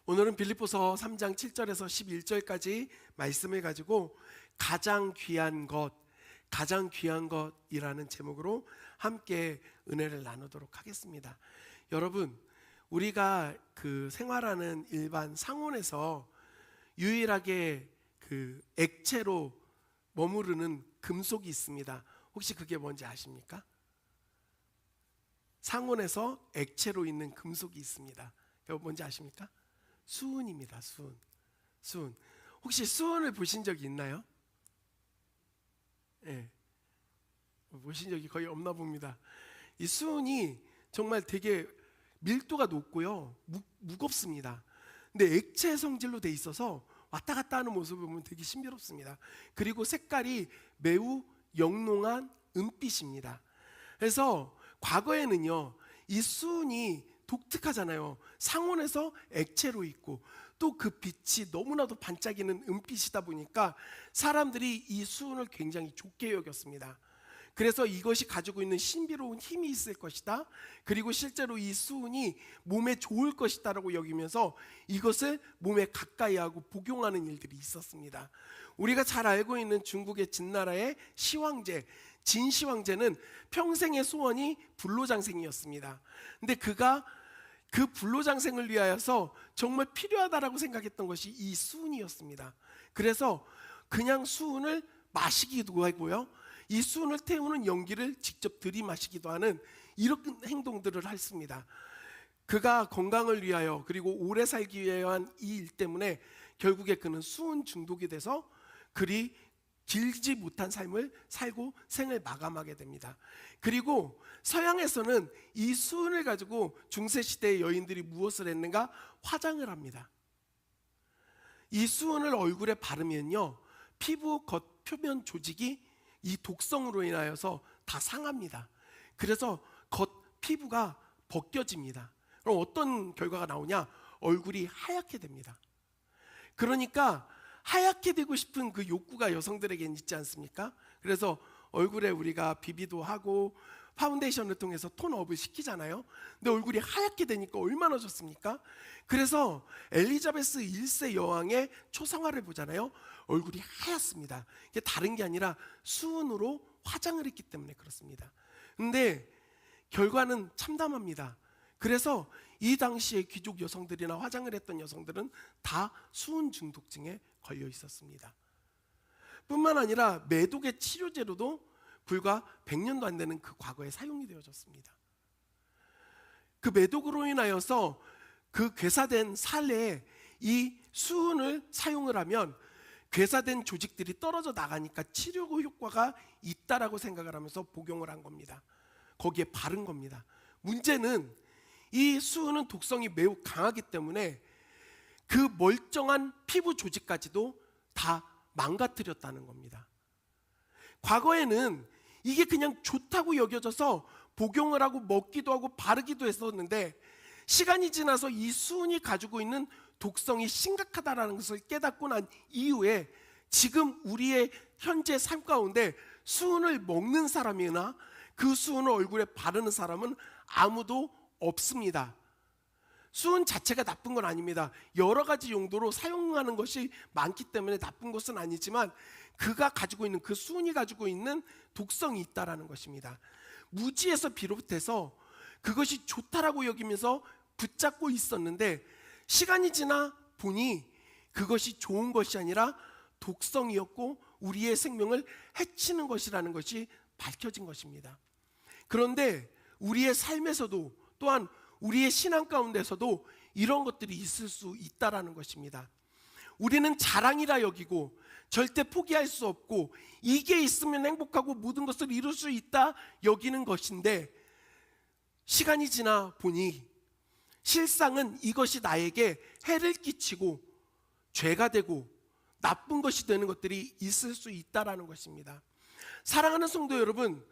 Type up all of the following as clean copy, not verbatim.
오늘은 빌립보서 3장 7절에서 11절까지 말씀을 가지고 가장 귀한 것이라는 제목으로 함께 은혜를 나누도록 하겠습니다. 여러분, 우리가 생활하는 일반 상온에서 유일하게 액체로 머무르는 금속이 있습니다. 혹시 그게 뭔지 아십니까? 상온에서 액체로 있는 금속이 있습니다. 여러분 뭔지 아십니까? 수은입니다. 수은. 혹시 수은을 보신 적이 있나요? 네. 보신 적이 거의 없나 봅니다. 이 수은이 정말 되게 밀도가 높고요, 무겁습니다. 근데 액체 성질로 돼 있어서 왔다 갔다 하는 모습을 보면 되게 신비롭습니다. 그리고 색깔이 매우 영롱한 은빛입니다. 그래서 과거에는요, 이 수은이 독특하잖아요. 상온에서 액체로 있고 또 그 빛이 너무나도 반짝이는 은빛이다 보니까 사람들이 이 수은을 굉장히 좋게 여겼습니다. 그래서 이것이 가지고 있는 신비로운 힘이 있을 것이다, 그리고 실제로 이 수은이 몸에 좋을 것이다 라고 여기면서 이것을 몸에 가까이 하고 복용하는 일들이 있었습니다. 우리가 잘 알고 있는 중국의 진나라의 시황제, 진시황제는 평생의 소원이 불로장생이었습니다. 근데 그가 그 불로장생을 위하여서 정말 필요하다라고 생각했던 것이 이 수은이었습니다. 그래서 그냥 수은을 마시기도 하고요, 이 수은을 태우는 연기를 직접 들이마시기도 하는 이런 행동들을 했습니다. 그가 건강을 위하여 그리고 오래 살기 위하여 한 이 일 때문에 결국에 그는 수은 중독이 돼서 그리 길지 못한 삶을 살고 생을 마감하게 됩니다. 그리고 서양에서는 이 수은을 가지고 중세시대의 여인들이 무엇을 했는가? 화장을 합니다. 이 수은을 얼굴에 바르면요, 피부 겉 표면 조직이 이 독성으로 인하여서 다 상합니다. 그래서 겉 피부가 벗겨집니다. 그럼 어떤 결과가 나오냐? 얼굴이 하얗게 됩니다. 그러니까 하얗게 되고 싶은 그 욕구가 여성들에겐 있지 않습니까? 그래서 얼굴에 우리가 비비도 하고 파운데이션을 통해서 톤업을 시키잖아요. 근데 얼굴이 하얗게 되니까 얼마나 좋습니까? 그래서 엘리자베스 1세 여왕의 초상화를 보잖아요. 얼굴이 하얗습니다. 이게 다른 게 아니라 수은으로 화장을 했기 때문에 그렇습니다. 근데 결과는 참담합니다. 그래서 이 당시에 귀족 여성들이나 화장을 했던 여성들은 다 수은 중독증에 걸려 있었습니다. 뿐만 아니라 매독의 치료제로도 불과 100년도 안 되는 그 과거에 사용이 되어졌습니다. 그 매독으로 인하여서 그 괴사된 살에 이 수은을 사용을 하면 괴사된 조직들이 떨어져 나가니까 치료 효과가 있다라고 생각을 하면서 복용을 한 겁니다. 거기에 바른 겁니다. 문제는 이 수은은 독성이 매우 강하기 때문에 그 멀쩡한 피부 조직까지도 다 망가뜨렸다는 겁니다. 과거에는 이게 그냥 좋다고 여겨져서 복용을 하고 먹기도 하고 바르기도 했었는데, 시간이 지나서 이 수은이 가지고 있는 독성이 심각하다는 것을 깨닫고 난 이후에 지금 우리의 현재 삶 가운데 수은을 먹는 사람이나 그 수은을 얼굴에 바르는 사람은 아무도 없습니다. 수은 자체가 나쁜 건 아닙니다. 여러 가지 용도로 사용하는 것이 많기 때문에 나쁜 것은 아니지만 그가 가지고 있는, 그 수은이 가지고 있는 독성이 있다라는 것입니다. 무지에서 비롯해서 그것이 좋다라고 여기면서 붙잡고 있었는데 시간이 지나 보니 그것이 좋은 것이 아니라 독성이었고 우리의 생명을 해치는 것이라는 것이 밝혀진 것입니다. 그런데 우리의 삶에서도 또한 우리의 신앙 가운데서도 이런 것들이 있을 수 있다라는 것입니다. 우리는 자랑이라 여기고 절대 포기할 수 없고 이게 있으면 행복하고 모든 것을 이룰 수 있다 여기는 것인데, 시간이 지나 보니 실상은 이것이 나에게 해를 끼치고 죄가 되고 나쁜 것이 되는 것들이 있을 수 있다라는 것입니다. 사랑하는 성도 여러분,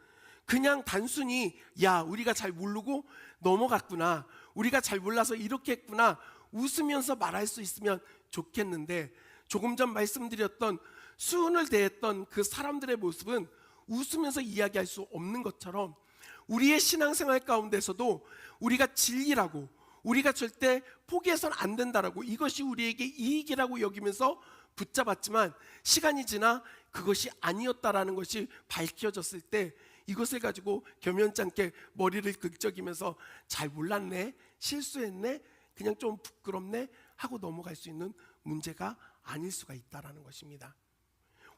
그냥 단순히 우리가 잘 모르고 넘어갔구나, 우리가 잘 몰라서 이렇게 했구나 웃으면서 말할 수 있으면 좋겠는데, 조금 전 말씀드렸던 수은을 대했던 그 사람들의 모습은 웃으면서 이야기할 수 없는 것처럼 우리의 신앙생활 가운데서도 우리가 진리라고 우리가 절대 포기해서는 안 된다라고, 이것이 우리에게 이익이라고 여기면서 붙잡았지만 시간이 지나 그것이 아니었다라는 것이 밝혀졌을 때 이것을 가지고 겸연치 않게 머리를 긁적이면서 잘 몰랐네, 실수했네, 그냥 좀 부끄럽네 하고 넘어갈 수 있는 문제가 아닐 수가 있다라는 것입니다.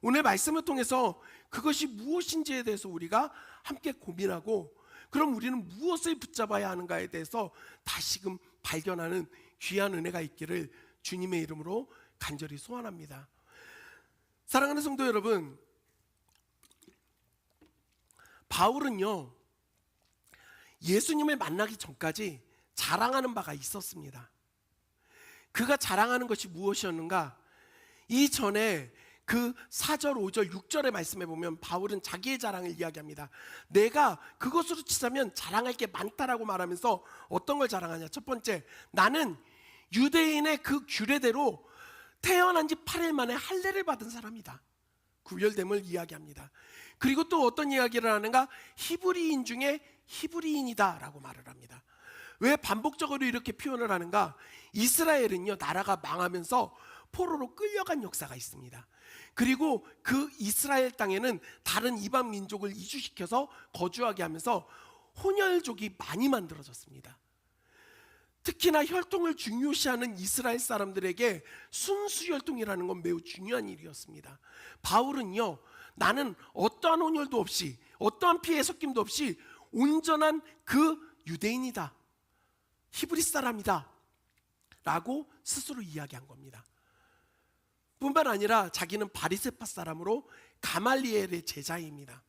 오늘 말씀을 통해서 그것이 무엇인지에 대해서 우리가 함께 고민하고, 그럼 우리는 무엇을 붙잡아야 하는가에 대해서 다시금 발견하는 귀한 은혜가 있기를 주님의 이름으로 간절히 소원합니다. 사랑하는 성도 여러분, 바울은요, 예수님을 만나기 전까지 자랑하는 바가 있었습니다. 그가 자랑하는 것이 무엇이었는가? 이전에 그 4절, 5절, 6절의 말씀에 보면 바울은 자기의 자랑을 이야기합니다. 내가 그것으로 치자면 자랑할 게 많다라고 말하면서 어떤 걸 자랑하냐? 첫 번째, 나는 유대인의 그 규례대로 태어난 지 8일 만에 할례를 받은 사람이다. 구별됨을 이야기합니다. 그리고 또 어떤 이야기를 하는가? 히브리인 중에 히브리인이다 라고 말을 합니다. 왜 반복적으로 이렇게 표현을 하는가? 이스라엘은요, 나라가 망하면서 포로로 끌려간 역사가 있습니다. 그리고 그 이스라엘 땅에는 다른 이방 민족을 이주시켜서 거주하게 하면서 혼혈족이 많이 만들어졌습니다. 특히나 혈통을 중요시하는 이스라엘 사람들에게 순수혈통이라는 건 매우 중요한 일이었습니다. 바울은요, 나는 어떠한 혼혈도 없이, 어떠한 피해 섞임도 없이 온전한 그 유대인이다, 히브리 사람이다 라고 스스로 이야기한 겁니다. 뿐만 아니라 자기는 바리새파 사람으로 가말리엘의 제자입니다.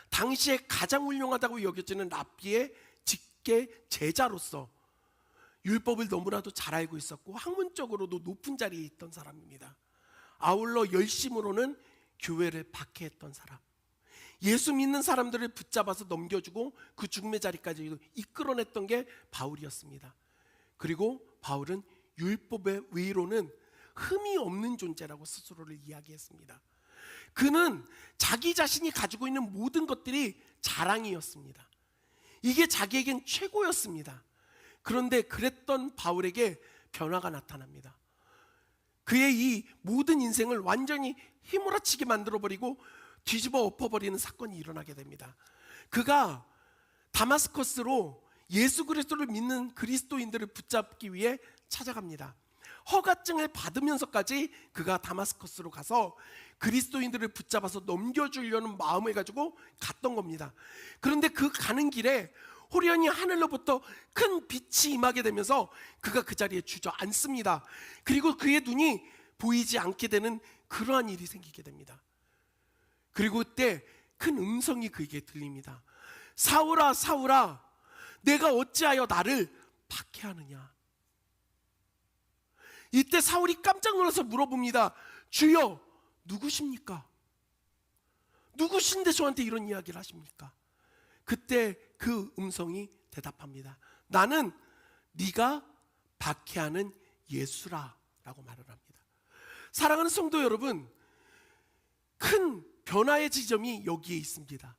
당시에 가장 훌륭하다고 여겨지는 랍비의 직계 제자로서 율법을 너무나도 잘 알고 있었고 학문적으로도 높은 자리에 있던 사람입니다. 아울러 열심으로는 교회를 박해했던 사람, 예수 믿는 사람들을 붙잡아서 넘겨주고 그 죽음의 자리까지 이끌어냈던 게 바울이었습니다. 그리고 바울은 율법의 위로는 흠이 없는 존재라고 스스로를 이야기했습니다. 그는 자기 자신이 가지고 있는 모든 것들이 자랑이었습니다. 이게 자기에겐 최고였습니다. 그런데 그랬던 바울에게 변화가 나타납니다. 그의 이 모든 인생을 완전히 휘몰아치게 만들어버리고 뒤집어 엎어버리는 사건이 일어나게 됩니다. 그가 다마스커스로 예수 그리스도를 믿는 그리스도인들을 붙잡기 위해 찾아갑니다. 허가증을 받으면서까지 그가 다마스커스로 가서 그리스도인들을 붙잡아서 넘겨주려는 마음을 가지고 갔던 겁니다. 그런데 그 가는 길에 호련히 하늘로부터 큰 빛이 임하게 되면서 그가 그 자리에 주저앉습니다. 그리고 그의 눈이 보이지 않게 되는 그러한 일이 생기게 됩니다. 그리고 그때 큰 음성이 그에게 들립니다. 사울아, 사울아, 내가 어찌하여 나를 박해하느냐? 이때 사울이 깜짝 놀라서 물어봅니다. 주여, 누구십니까? 누구신데 저한테 이런 이야기를 하십니까? 그때 그 음성이 대답합니다. 나는 네가 박해하는 예수라 라고 말을 합니다. 사랑하는 성도 여러분, 큰 변화의 지점이 여기에 있습니다.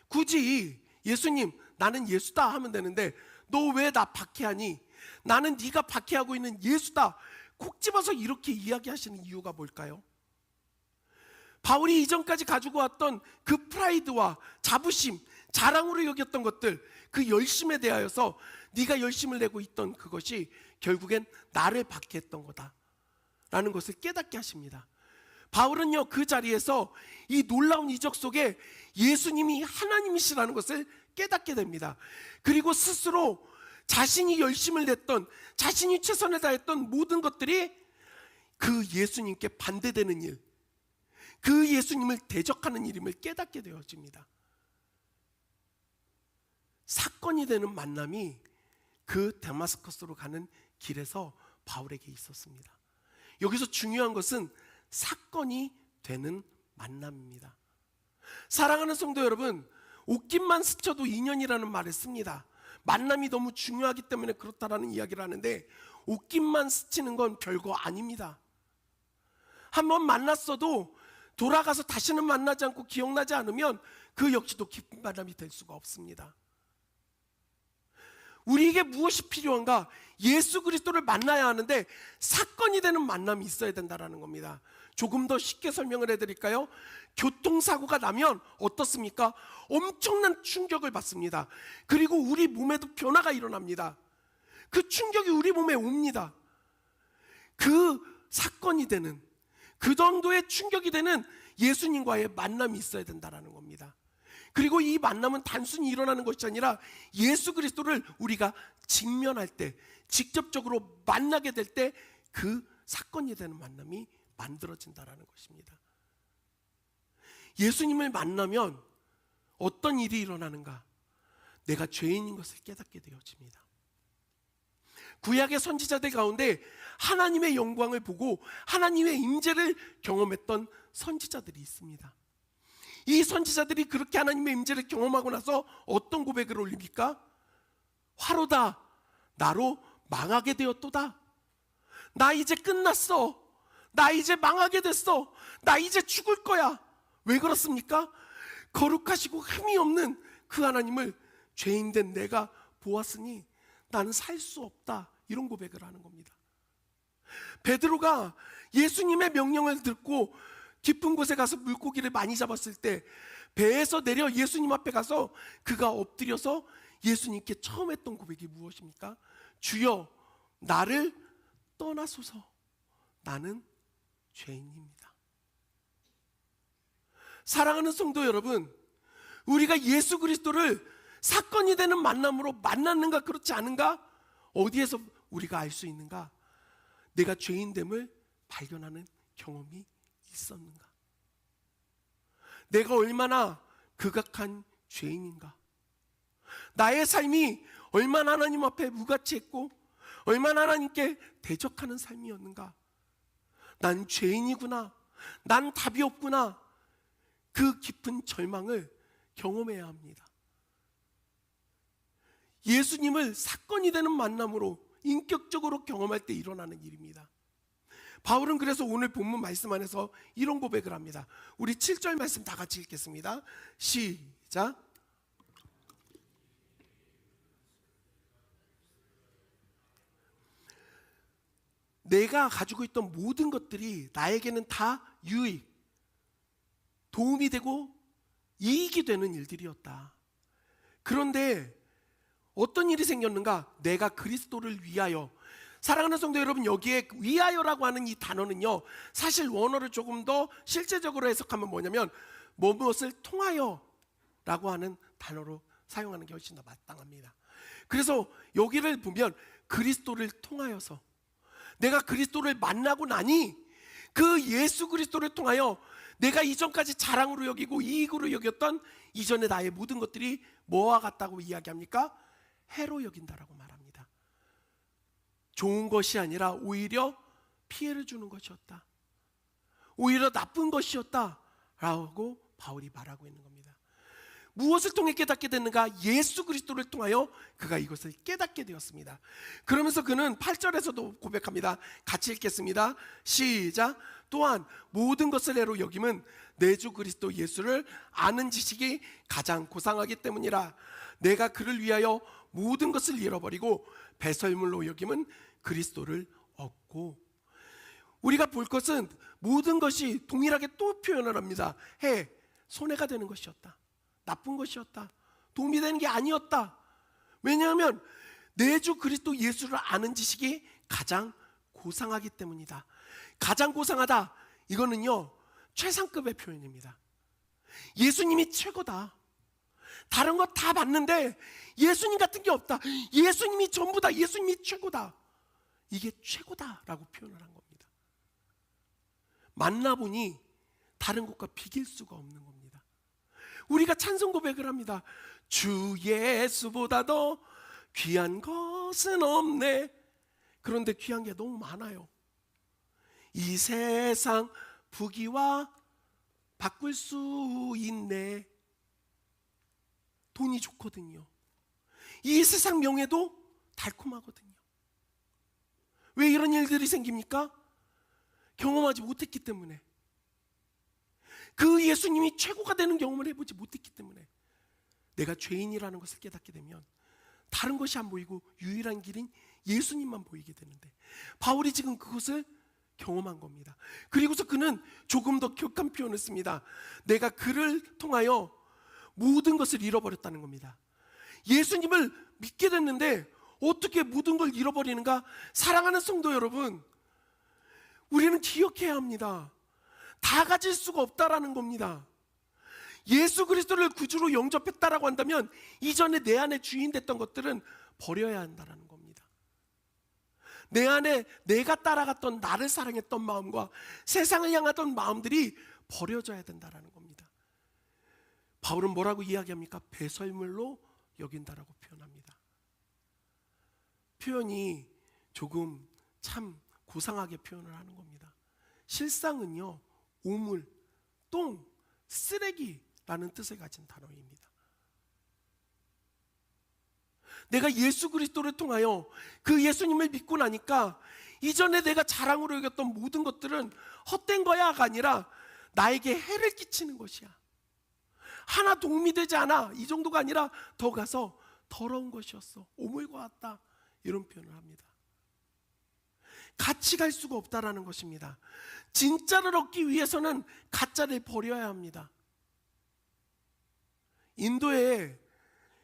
굳이 예수님, 나는 예수다 하면 되는데 너 왜 나 박해하니? 나는 네가 박해하고 있는 예수다 콕 집어서 이렇게 이야기하시는 이유가 뭘까요? 바울이 이전까지 가지고 왔던 그 프라이드와 자부심, 자랑으로 여겼던 것들, 그 열심에 대하여서 네가 열심을 내고 있던 그것이 결국엔 나를 박해했던 거다라는 것을 깨닫게 하십니다. 바울은요, 그 자리에서 이 놀라운 이적 속에 예수님이 하나님이시라는 것을 깨닫게 됩니다. 그리고 스스로 자신이 열심을 냈던, 자신이 최선을 다했던 모든 것들이 그 예수님께 반대되는 일, 그 예수님을 대적하는 일임을 깨닫게 되어집니다. 사건이 되는 만남이 그 다마스커스로 가는 길에서 바울에게 있었습니다. 여기서 중요한 것은 사건이 되는 만남입니다. 사랑하는 성도 여러분, 옷깃만 스쳐도 인연이라는 말을 씁니다. 만남이 너무 중요하기 때문에 그렇다라는 이야기를 하는데 옷깃만 스치는 건 별거 아닙니다. 한번 만났어도 돌아가서 다시는 만나지 않고 기억나지 않으면 그 역시도 기쁜 만남이 될 수가 없습니다. 우리에게 무엇이 필요한가? 예수 그리스도를 만나야 하는데 사건이 되는 만남이 있어야 된다는 겁니다. 조금 더 쉽게 설명을 해드릴까요? 교통사고가 나면 어떻습니까? 엄청난 충격을 받습니다. 그리고 우리 몸에도 변화가 일어납니다. 그 충격이 우리 몸에 옵니다. 그 사건이 되는, 그 정도의 충격이 되는 예수님과의 만남이 있어야 된다는 겁니다. 그리고 이 만남은 단순히 일어나는 것이 아니라 예수 그리스도를 우리가 직면할 때, 직접적으로 만나게 될 때 그 사건이 되는 만남이 만들어진다는 것입니다. 예수님을 만나면 어떤 일이 일어나는가? 내가 죄인인 것을 깨닫게 되어집니다. 구약의 선지자들 가운데 하나님의 영광을 보고 하나님의 임재를 경험했던 선지자들이 있습니다. 이 선지자들이 그렇게 하나님의 임재를 경험하고 나서 어떤 고백을 올립니까? 화로다, 나로 망하게 되었도다. 나 이제 끝났어. 나 이제 망하게 됐어. 나 이제 죽을 거야. 왜 그렇습니까? 거룩하시고 흠이 없는 그 하나님을 죄인된 내가 보았으니 나는 살 수 없다. 이런 고백을 하는 겁니다. 베드로가 예수님의 명령을 듣고 깊은 곳에 가서 물고기를 많이 잡았을 때 배에서 내려 예수님 앞에 가서 그가 엎드려서 예수님께 처음 했던 고백이 무엇입니까? 주여, 나를 떠나소서. 나는 죄인입니다. 사랑하는 성도 여러분, 우리가 예수 그리스도를 사건이 되는 만남으로 만났는가 그렇지 않은가? 어디에서 우리가 알 수 있는가? 내가 죄인됨을 발견하는 경험이 있었는가? 내가 얼마나 극악한 죄인인가? 나의 삶이 얼마나 하나님 앞에 무가치했고 얼마나 하나님께 대적하는 삶이었는가? 난 죄인이구나. 난 답이 없구나. 그 깊은 절망을 경험해야 합니다. 예수님을 사건이 되는 만남으로 인격적으로 경험할 때 일어나는 일입니다. 바울은 그래서 오늘 본문 말씀 안에서 이런 고백을 합니다. 우리 7절 말씀 다 같이 읽겠습니다. 시작. 내가 가지고 있던 모든 것들이 나에게는 다 유익, 도움이 되고 이익이 되는 일들이었다. 그런데 어떤 일이 생겼는가? 내가 그리스도를 위하여. 사랑하는 성도 여러분, 여기에 위하여라고 하는 이 단어는요, 사실 원어를 조금 더 실제적으로 해석하면 뭐냐면 무엇을 통하여 라고 하는 단어로 사용하는 게 훨씬 더 마땅합니다. 그래서 여기를 보면 그리스도를 통하여서, 내가 그리스도를 만나고 나니 그 예수 그리스도를 통하여 내가 이전까지 자랑으로 여기고 이익으로 여겼던 이전의 나의 모든 것들이 뭐와 같다고 이야기합니까? 해로 여긴다라고 말합니다. 좋은 것이 아니라 오히려 피해를 주는 것이었다. 오히려 나쁜 것이었다 라고 바울이 말하고 있는 겁니다. 무엇을 통해 깨닫게 됐는가? 예수 그리스도를 통하여 그가 이것을 깨닫게 되었습니다. 그러면서 그는 8절에서도 고백합니다. 같이 읽겠습니다. 시작. 또한 모든 것을 해로 여김은 내 주 그리스도 예수를 아는 지식이 가장 고상하기 때문이라. 내가 그를 위하여 모든 것을 잃어버리고 배설물로 여김은 그리스도를 얻고. 우리가 볼 것은 모든 것이 동일하게 또 표현을 합니다. 손해가 되는 것이었다. 나쁜 것이었다. 도움이 되는 게 아니었다. 왜냐하면 내 주 그리스도 예수를 아는 지식이 가장 고상하기 때문이다. 가장 고상하다. 이거는요, 최상급의 표현입니다. 예수님이 최고다. 다른 거 다 봤는데 예수님 같은 게 없다. 예수님이 전부다. 예수님이 최고다. 이게 최고다라고 표현을 한 겁니다. 만나보니 다른 것과 비길 수가 없는 겁니다. 우리가 찬송 고백을 합니다. 주 예수보다도 귀한 것은 없네. 그런데 귀한 게 너무 많아요. 이 세상 부귀와 바꿀 수 있네. 돈이 좋거든요. 이 세상 명예도 달콤하거든요. 왜 이런 일들이 생깁니까? 경험하지 못했기 때문에. 그 예수님이 최고가 되는 경험을 해보지 못했기 때문에. 내가 죄인이라는 것을 깨닫게 되면 다른 것이 안 보이고 유일한 길인 예수님만 보이게 되는데, 바울이 지금 그것을 경험한 겁니다. 그리고서 그는 조금 더 격한 표현을 씁니다. 내가 그를 통하여 모든 것을 잃어버렸다는 겁니다. 예수님을 믿게 됐는데 어떻게 모든 걸 잃어버리는가? 사랑하는 성도 여러분, 우리는 기억해야 합니다. 다 가질 수가 없다라는 겁니다. 예수 그리스도를 구주로 영접했다라고 한다면 이전에 내 안에 주인 됐던 것들은 버려야 한다라는 겁니다. 내 안에 내가 따라갔던, 나를 사랑했던 마음과 세상을 향하던 마음들이 버려져야 된다라는 겁니다. 바울은 뭐라고 이야기합니까? 배설물로 여긴다라고 표현합니다. 표현이 조금 참 고상하게 표현을 하는 겁니다. 실상은요, 오물, 똥, 쓰레기라는 뜻을 가진 단어입니다. 내가 예수 그리스도를 통하여 그 예수님을 믿고 나니까 이전에 내가 자랑으로 여겼던 모든 것들은 헛된 거야가 아니라 나에게 해를 끼치는 것이야. 하나 도움이 되지 않아. 이 정도가 아니라 더 가서 더러운 것이었어. 오물과 같다. 이런 표현을 합니다. 같이 갈 수가 없다라는 것입니다. 진짜를 얻기 위해서는 가짜를 버려야 합니다. 인도의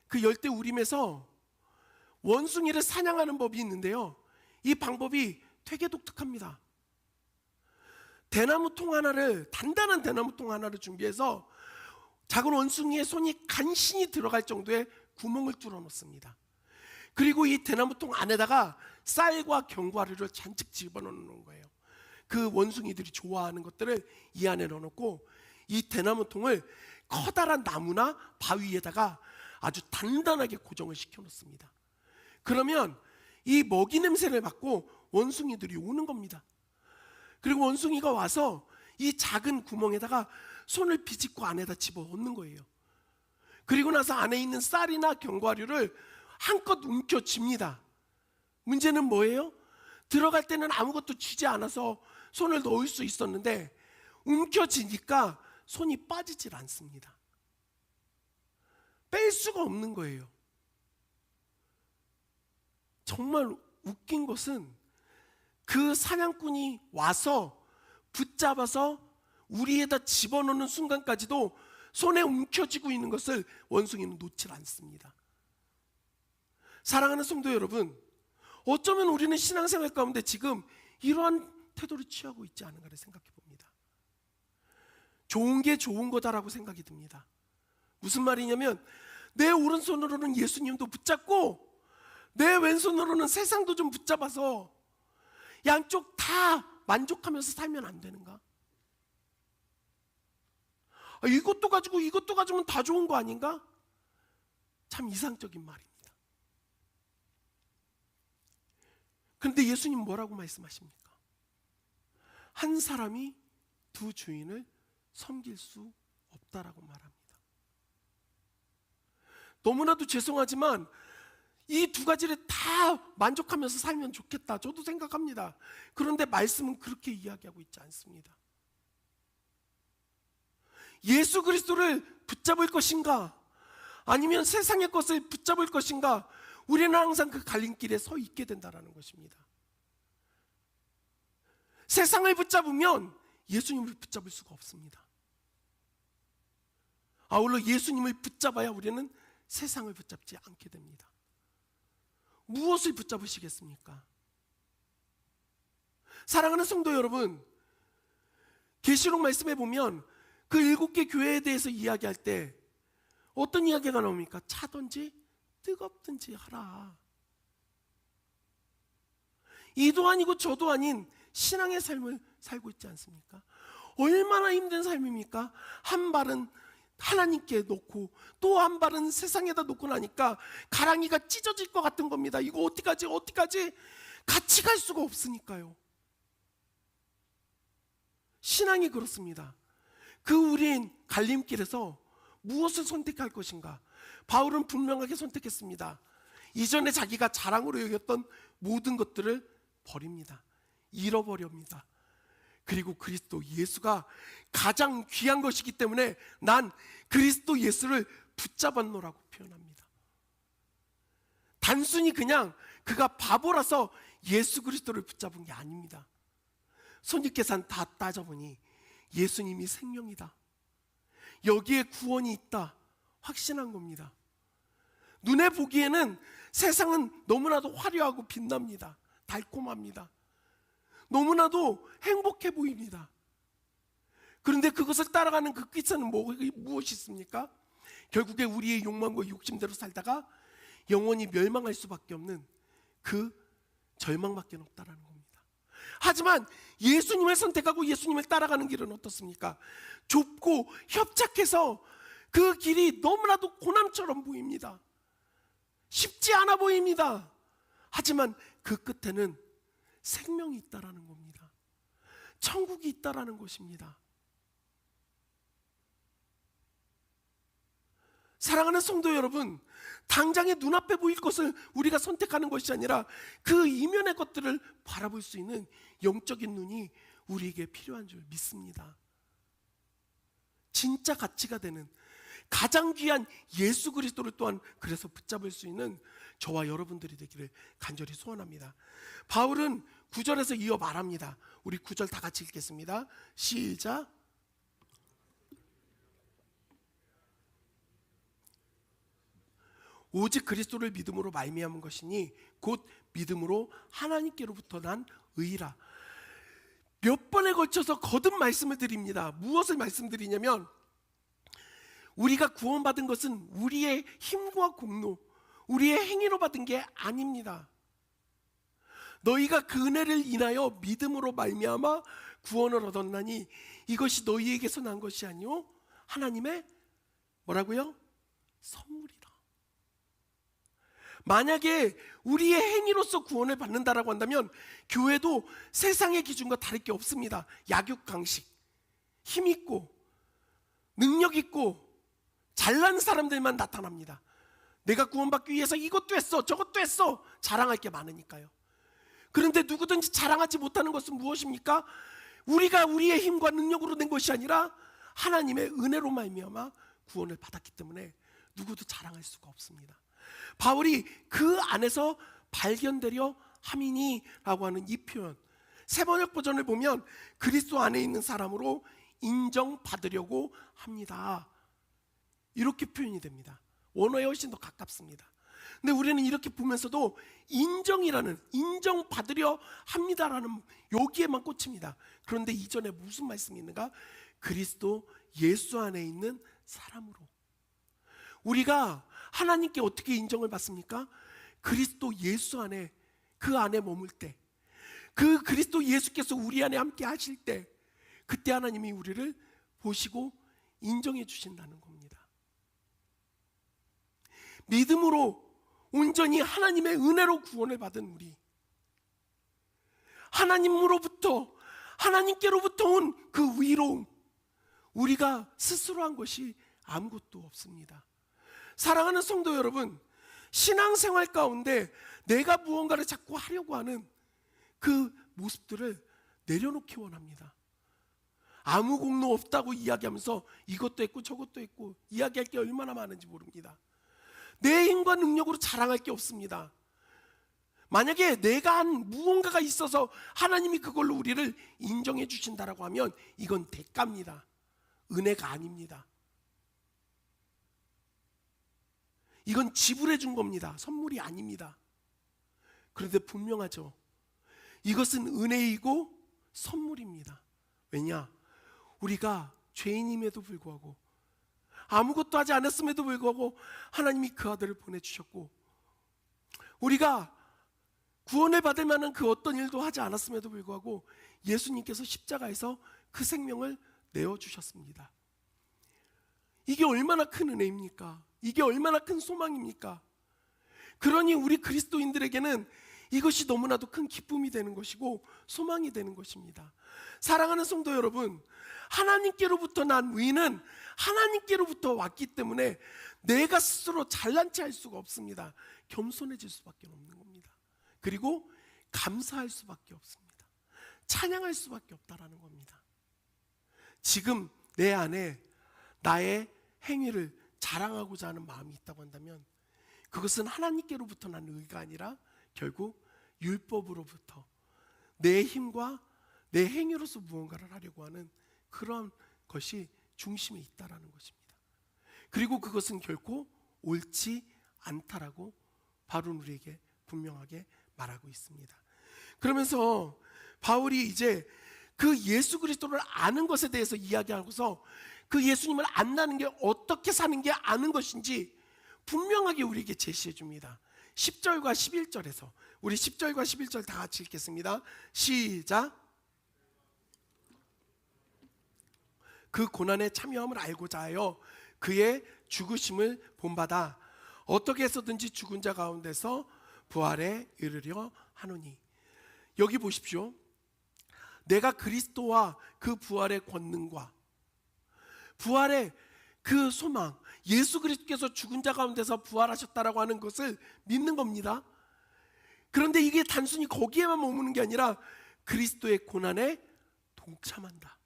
그 열대우림에서 원숭이를 사냥하는 법이 있는데요, 이 방법이 되게 독특합니다. 대나무 통 하나를, 단단한 대나무 통 하나를 준비해서 작은 원숭이의 손이 간신히 들어갈 정도의 구멍을 뚫어 놓습니다. 그리고 이 대나무 통 안에다가 쌀과 견과류를 잔뜩 집어넣는 거예요. 그 원숭이들이 좋아하는 것들을 이 안에 넣어놓고 이 대나무 통을 커다란 나무나 바위에다가 아주 단단하게 고정을 시켜놓습니다. 그러면 이 먹이 냄새를 맡고 원숭이들이 오는 겁니다. 그리고 원숭이가 와서 이 작은 구멍에다가 손을 비집고 안에다 집어넣는 거예요. 그리고 나서 안에 있는 쌀이나 견과류를 한껏 움켜쥡니다. 문제는 뭐예요? 들어갈 때는 아무것도 쥐지 않아서 손을 넣을 수 있었는데 움켜쥐니까 손이 빠지질 않습니다. 뺄 수가 없는 거예요. 정말 웃긴 것은 그 사냥꾼이 와서 붙잡아서 우리에다 집어넣는 순간까지도 손에 움켜쥐고 있는 것을 원숭이는 놓질 않습니다. 사랑하는 성도 여러분, 어쩌면 우리는 신앙생활 가운데 지금 이러한 태도를 취하고 있지 않은가를 생각해 봅니다. 좋은 게 좋은 거다라고 생각이 듭니다. 무슨 말이냐면 내 오른손으로는 예수님도 붙잡고 내 왼손으로는 세상도 좀 붙잡아서 양쪽 다 만족하면서 살면 안 되는가? 이것도 가지고 이것도 가지면 다 좋은 거 아닌가? 참 이상적인 말입니다. 그런데 예수님 뭐라고 말씀하십니까? 한 사람이 두 주인을 섬길 수 없다라고 말합니다. 너무나도 죄송하지만 이 두 가지를 다 만족하면서 살면 좋겠다, 저도 생각합니다. 그런데 말씀은 그렇게 이야기하고 있지 않습니다. 예수 그리스도를 붙잡을 것인가, 아니면 세상의 것을 붙잡을 것인가, 우리는 항상 그 갈림길에 서 있게 된다는 것입니다. 세상을 붙잡으면 예수님을 붙잡을 수가 없습니다. 아울러 예수님을 붙잡아야 우리는 세상을 붙잡지 않게 됩니다. 무엇을 붙잡으시겠습니까? 사랑하는 성도 여러분, 계시록 말씀에 보면 그 7개 교회에 대해서 이야기할 때 어떤 이야기가 나옵니까? 차든지 뜨겁든지 하라. 이도 아니고 저도 아닌 신앙의 삶을 살고 있지 않습니까? 얼마나 힘든 삶입니까? 한 발은 하나님께 놓고 또 한 발은 세상에다 놓고 나니까 가랑이가 찢어질 것 같은 겁니다. 이거 어떡하지? 같이 갈 수가 없으니까요. 신앙이 그렇습니다. 그 우린 갈림길에서 무엇을 선택할 것인가? 바울은 분명하게 선택했습니다. 이전에 자기가 자랑으로 여겼던 모든 것들을 버립니다. 잃어버립니다. 그리고 그리스도 예수가 가장 귀한 것이기 때문에 난 그리스도 예수를 붙잡았노라고 표현합니다. 단순히 그냥 그가 바보라서 예수 그리스도를 붙잡은 게 아닙니다. 손익계산 다 따져보니 예수님이 생명이다, 여기에 구원이 있다 확신한 겁니다. 눈에 보기에는 세상은 너무나도 화려하고 빛납니다. 달콤합니다. 너무나도 행복해 보입니다. 그런데 그것을 따라가는 그 끝에는 무엇이 있습니까? 결국에 우리의 욕망과 욕심대로 살다가 영원히 멸망할 수밖에 없는 그 절망밖에 없다라는 겁니다. 하지만 예수님을 선택하고 예수님을 따라가는 길은 어떻습니까? 좁고 협착해서 그 길이 너무나도 고난처럼 보입니다. 쉽지 않아 보입니다. 하지만 그 끝에는 생명이 있다라는 겁니다. 천국이 있다라는 것입니다. 사랑하는 성도 여러분, 당장의 눈앞에 보일 것을 우리가 선택하는 것이 아니라 그 이면의 것들을 바라볼 수 있는 영적인 눈이 우리에게 필요한 줄 믿습니다. 진짜 가치가 되는 가장 귀한 예수 그리스도를 또한 그래서 붙잡을 수 있는 저와 여러분들이 되기를 간절히 소원합니다. 바울은 9절에서 이어 말합니다. 우리 9절 다 같이 읽겠습니다. 시작. 오직 그리스도를 믿음으로 말미암은 것이니 곧 믿음으로 하나님께로부터 난 의라. 몇 번에 걸쳐서 거듭 말씀을 드립니다. 무엇을 말씀드리냐면 우리가 구원받은 것은 우리의 힘과 공로, 우리의 행위로 받은 게 아닙니다. 너희가 그 은혜를 인하여 믿음으로 말미암아 구원을 얻었나니 이것이 너희에게서 난 것이 아니요 하나님의 뭐라고요? 선물이다. 만약에 우리의 행위로서 구원을 받는다라고 한다면 교회도 세상의 기준과 다를 게 없습니다. 약육강식, 힘있고 능력있고 잘난 사람들만 나타납니다. 내가 구원받기 위해서 이것도 했어 저것도 했어 자랑할 게 많으니까요. 그런데 누구든지 자랑하지 못하는 것은 무엇입니까? 우리가 우리의 힘과 능력으로 낸 것이 아니라 하나님의 은혜로 말미암아 구원을 받았기 때문에 누구도 자랑할 수가 없습니다. 바울이 그 안에서 발견되려 함이니라고 하는 이 표현, 새번역 버전을 보면 그리스도 안에 있는 사람으로 인정받으려고 합니다, 이렇게 표현이 됩니다. 원어에 훨씬 더 가깝습니다. 근데 우리는 이렇게 보면서도 인정이라는, 인정받으려 합니다라는 여기에만 꽂힙니다. 그런데 이전에 무슨 말씀이 있는가? 그리스도 예수 안에 있는 사람으로. 우리가 하나님께 어떻게 인정을 받습니까? 그리스도 예수 안에, 그 안에 머물 때, 그 그리스도 예수께서 우리 안에 함께 하실 때, 그때 하나님이 우리를 보시고 인정해 주신다는 겁니다. 믿음으로 온전히 하나님의 은혜로 구원을 받은 우리, 하나님으로부터, 하나님께로부터 온 그 위로움, 우리가 스스로 한 것이 아무것도 없습니다. 사랑하는 성도 여러분, 신앙생활 가운데 내가 무언가를 자꾸 하려고 하는 그 모습들을 내려놓기 원합니다. 아무 공로 없다고 이야기하면서 이것도 했고 저것도 했고 이야기할 게 얼마나 많은지 모릅니다. 내 힘과 능력으로 자랑할 게 없습니다. 만약에 내가 한 무언가가 있어서 하나님이 그걸로 우리를 인정해 주신다라고 하면 이건 대가입니다. 은혜가 아닙니다. 이건 지불해 준 겁니다. 선물이 아닙니다. 그런데 분명하죠. 이것은 은혜이고 선물입니다. 왜냐? 우리가 죄인임에도 불구하고, 아무것도 하지 않았음에도 불구하고 하나님이 그 아들을 보내주셨고, 우리가 구원을 받을 만한 그 어떤 일도 하지 않았음에도 불구하고 예수님께서 십자가에서 그 생명을 내어주셨습니다. 이게 얼마나 큰 은혜입니까? 이게 얼마나 큰 소망입니까? 그러니 우리 그리스도인들에게는 이것이 너무나도 큰 기쁨이 되는 것이고 소망이 되는 것입니다. 사랑하는 성도 여러분, 하나님께로부터 난 의는 하나님께로부터 왔기 때문에 내가 스스로 잘난 체 할 수가 없습니다. 겸손해질 수밖에 없는 겁니다. 그리고 감사할 수밖에 없습니다. 찬양할 수밖에 없다라는 겁니다. 지금 내 안에 나의 행위를 자랑하고자 하는 마음이 있다고 한다면 그것은 하나님께로부터 난 의가 아니라 결국 율법으로부터 내 힘과 내 행위로서 무언가를 하려고 하는 그런 것이 중심에 있다라는 것입니다. 그리고 그것은 결코 옳지 않다라고 바울은 우리에게 분명하게 말하고 있습니다. 그러면서 바울이 이제 그 예수 그리스도를 아는 것에 대해서 이야기하고서 그 예수님을 안다는 게 어떻게 사는 게 아는 것인지 분명하게 우리에게 제시해 줍니다. 10절과 11절에서 우리 10절과 11절 다 같이 읽겠습니다. 시작. 그 고난에 참여함을 알고자 하여 그의 죽으심을 본받아 어떻게 해서든지 죽은 자 가운데서 부활에 이르려 하노니. 여기 보십시오. 내가 그리스도와 그 부활의 권능과 부활의 그 소망, 예수 그리스도께서 죽은 자 가운데서 부활하셨다라고 하는 것을 믿는 겁니다. 그런데 이게 단순히 거기에만 머무는 게 아니라 그리스도의 고난에 동참한다.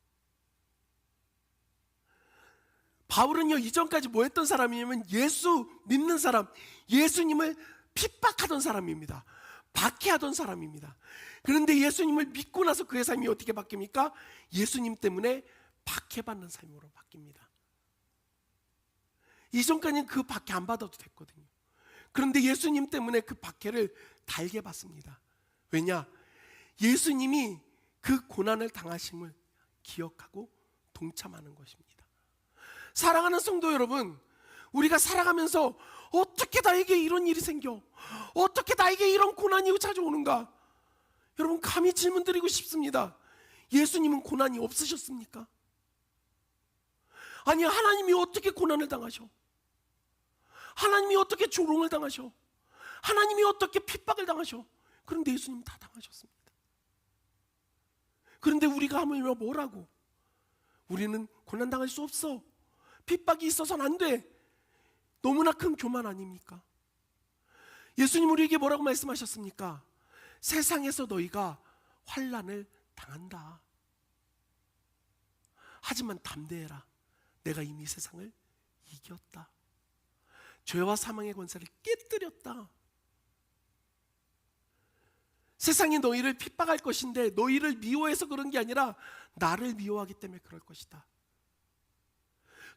바울은요, 이전까지 뭐 했던 사람이냐면 예수 믿는 사람, 예수님을 핍박하던 사람입니다. 박해하던 사람입니다. 그런데 예수님을 믿고 나서 그의 삶이 어떻게 바뀝니까? 예수님 때문에 박해받는 삶으로 바뀝니다. 이전까지는 그 박해 안 받아도 됐거든요. 그런데 예수님 때문에 그 박해를 달게 받습니다. 왜냐? 예수님이 그 고난을 당하심을 기억하고 동참하는 것입니다. 사랑하는 성도 여러분, 우리가 살아가면서 어떻게 나에게 이런 일이 생겨? 어떻게 나에게 이런 고난이 찾아오는가? 여러분, 감히 질문 드리고 싶습니다. 예수님은 고난이 없으셨습니까? 아니, 하나님이 어떻게 고난을 당하셔? 하나님이 어떻게 조롱을 당하셔? 하나님이 어떻게 핍박을 당하셔? 그런데 예수님은 다 당하셨습니다. 그런데 우리가 하물며 뭐라고? 우리는 고난 당할 수 없어. 핍박이 있어서는 안 돼. 너무나 큰 교만 아닙니까? 예수님 우리에게 뭐라고 말씀하셨습니까? 세상에서 너희가 환난을 당한다. 하지만 담대해라. 내가 이미 세상을 이겼다. 죄와 사망의 권세를 깨뜨렸다. 세상이 너희를 핍박할 것인데 너희를 미워해서 그런 게 아니라 나를 미워하기 때문에 그럴 것이다.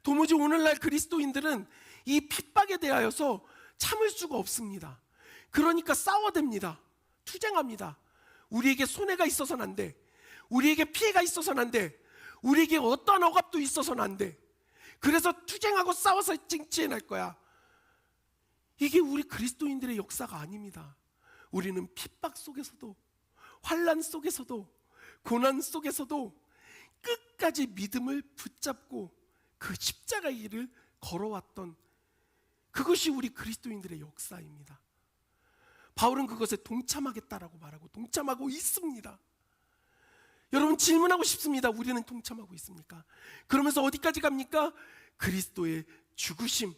도무지 오늘날 그리스도인들은 이 핍박에 대하여서 참을 수가 없습니다. 그러니까 싸워댑니다. 투쟁합니다. 우리에게 손해가 있어서는 안 돼. 우리에게 피해가 있어서는 안 돼. 우리에게 어떠한 억압도 있어서는 안 돼. 그래서 투쟁하고 싸워서 쟁취해낼 거야. 이게 우리 그리스도인들의 역사가 아닙니다. 우리는 핍박 속에서도, 환난 속에서도, 고난 속에서도 끝까지 믿음을 붙잡고 그 십자가의 길을 걸어왔던, 그것이 우리 그리스도인들의 역사입니다. 바울은 그것에 동참하겠다라고 말하고 동참하고 있습니다. 여러분, 질문하고 싶습니다. 우리는 동참하고 있습니까? 그러면서 어디까지 갑니까? 그리스도의 죽으심,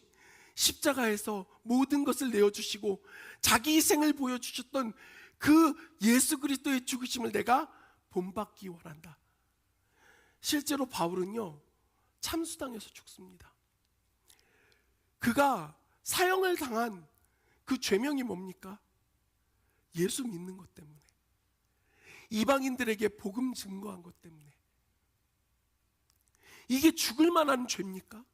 십자가에서 모든 것을 내어주시고 자기 희생을 보여주셨던 그 예수 그리스도의 죽으심을 내가 본받기 원한다. 실제로 바울은요, 참수당해서 죽습니다. 그가 사형을 당한 그 죄명이 뭡니까? 예수 믿는 것 때문에, 이방인들에게 복음 증거한 것 때문에. 이게 죽을 만한 죄입니까?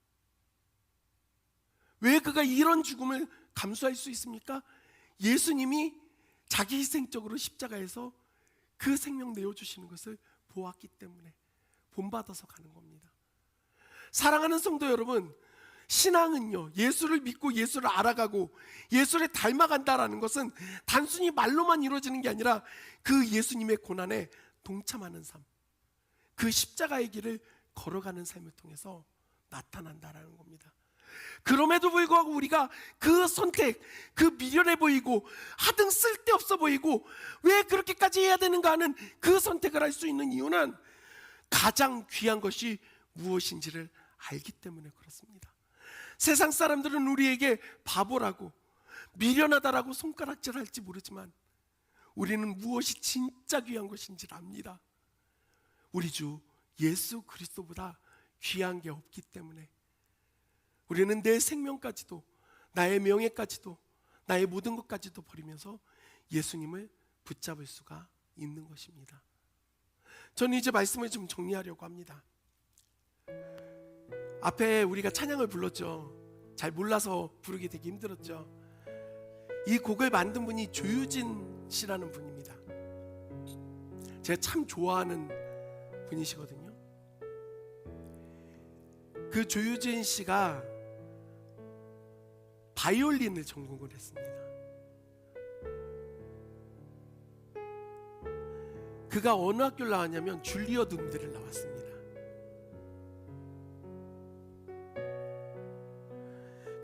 왜 그가 이런 죽음을 감수할 수 있습니까? 예수님이 자기 희생적으로 십자가에서 그 생명 내어주시는 것을 보았기 때문에 본받아서 가는 겁니다. 사랑하는 성도 여러분, 신앙은요, 예수를 믿고 예수를 알아가고 예수를 닮아간다라는 것은 단순히 말로만 이루어지는 게 아니라 그 예수님의 고난에 동참하는 삶, 그 십자가의 길을 걸어가는 삶을 통해서 나타난다라는 겁니다. 그럼에도 불구하고 우리가 그 선택, 그 미련해 보이고 하등 쓸데없어 보이고 왜 그렇게까지 해야 되는가 하는 그 선택을 할 수 있는 이유는 가장 귀한 것이 무엇인지를 알기 때문에 그렇습니다. 세상 사람들은 우리에게 바보라고 미련하다라고 손가락질할지 모르지만 우리는 무엇이 진짜 귀한 것인지를 압니다. 우리 주 예수 그리스도보다 귀한 게 없기 때문에 우리는 내 생명까지도, 나의 명예까지도, 나의 모든 것까지도 버리면서 예수님을 붙잡을 수가 있는 것입니다. 저는 이제 말씀을 좀 정리하려고 합니다. 앞에 우리가 찬양을 불렀죠. 잘 몰라서 부르기 되게 힘들었죠. 이 곡을 만든 분이 조유진 씨라는 분입니다. 제가 참 좋아하는 분이시거든요. 그 조유진 씨가 바이올린을 전공을 했습니다. 그가 어느 학교를 나왔냐면 줄리어드 음대를 나왔습니다.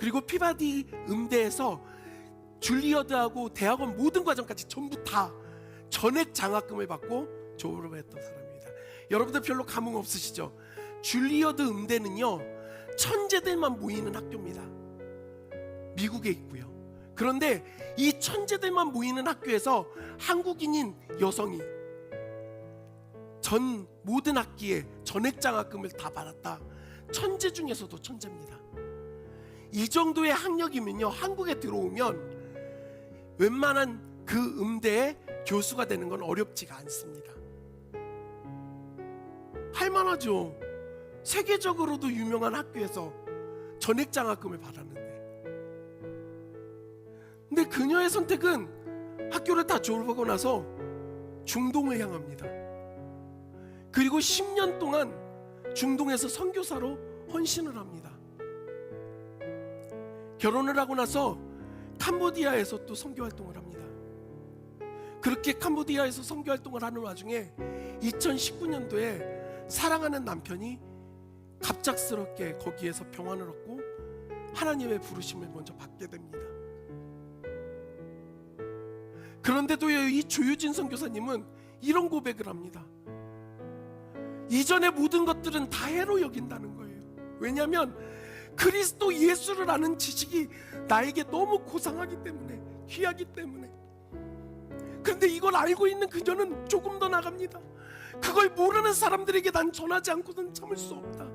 그리고 피바디 음대에서 줄리어드하고 대학원 모든 과정까지 전부 다 전액 장학금을 받고 졸업을 했던 사람입니다. 여러분들 별로 감흥 없으시죠? 줄리어드 음대는요, 천재들만 모이는 학교입니다. 미국에 있고요. 그런데 이 천재들만 모이는 학교에서 한국인인 여성이 전 모든 학기에 전액 장학금을 다 받았다. 천재 중에서도 천재입니다. 이 정도의 학력이면요, 한국에 들어오면 웬만한 그 음대의 교수가 되는 건 어렵지가 않습니다. 할만하죠. 세계적으로도 유명한 학교에서 전액 장학금을 받았는데, 근데 그녀의 선택은 학교를 다 졸업하고 나서 중동을 향합니다. 그리고 10년 동안 중동에서 선교사로 헌신을 합니다. 결혼을 하고 나서 캄보디아에서 또 선교 활동을 합니다. 그렇게 캄보디아에서 선교 활동을 하는 와중에 2019년도에 사랑하는 남편이 갑작스럽게 거기에서 평안을 얻고 하나님의 부르심을 먼저 받게 됩니다. 그런데도 이 조유진 선교사님은 이런 고백을 합니다. 이전의 모든 것들은 다 해로 여긴다는 거예요. 왜냐하면 그리스도 예수를 아는 지식이 나에게 너무 고상하기 때문에, 귀하기 때문에. 그런데 이걸 알고 있는 그녀는 조금 더 나갑니다. 그걸 모르는 사람들에게 난 전하지 않고는 참을 수 없다.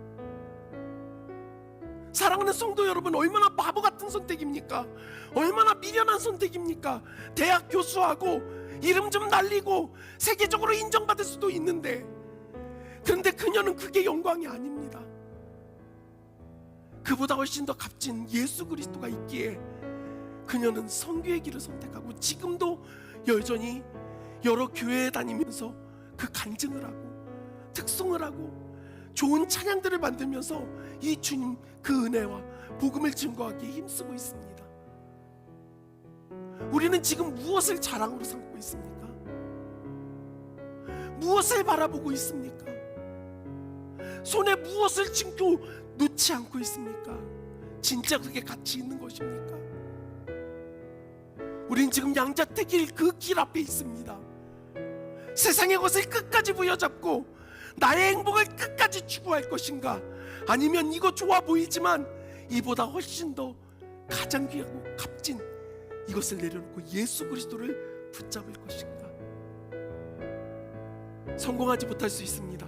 사랑하는 성도 여러분, 얼마나 바보 같은 선택입니까? 얼마나 미련한 선택입니까? 대학 교수하고 이름 좀 날리고 세계적으로 인정받을 수도 있는데, 그런데 그녀는 그게 영광이 아닙니다. 그보다 훨씬 더 값진 예수 그리스도가 있기에 그녀는 선교의 길을 선택하고 지금도 여전히 여러 교회에 다니면서 그 간증을 하고 특송을 하고 좋은 찬양들을 만들면서 이 주님 그 은혜와 복음을 증거하기에 힘쓰고 있습니다. 우리는 지금 무엇을 자랑으로 삼고 있습니까? 무엇을 바라보고 있습니까? 손에 무엇을 쥐고 놓지 않고 있습니까? 진짜 그게 가치 있는 것입니까? 우린 지금 양자택일 그 길 앞에 있습니다. 세상의 것을 끝까지 부여잡고 나의 행복을 끝까지 추구할 것인가? 아니면 이거 좋아 보이지만 이보다 훨씬 더 가장 귀하고 값진 이것을 내려놓고 예수 그리스도를 붙잡을 것인가? 성공하지 못할 수 있습니다.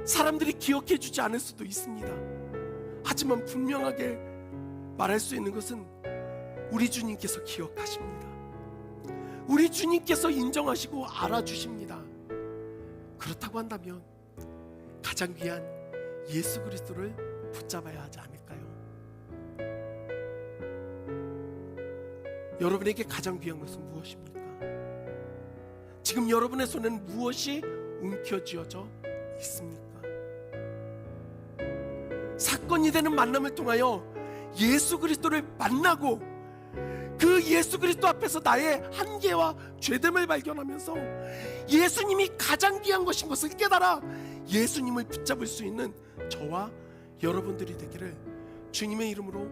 사람들이 기억해 주지 않을 수도 있습니다. 하지만 분명하게 말할 수 있는 것은 우리 주님께서 기억하십니다. 우리 주님께서 인정하시고 알아주십니다. 그렇다고 한다면 가장 귀한 예수 그리스도를 붙잡아야 하지 않을까요? 여러분에게 가장 귀한 것은 무엇입니까? 지금 여러분의 손에는 무엇이 움켜쥐어져 있습니까? 사건이 되는 만남을 통하여 예수 그리스도를 만나고 그 예수 그리스도 앞에서 나의 한계와 죄됨을 발견하면서 예수님이 가장 귀한 것인 것을 깨달아 예수님을 붙잡을 수 있는 저와 여러분들이 되기를 주님의 이름으로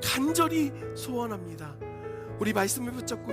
간절히 소원합니다. 우리 말씀을 붙잡고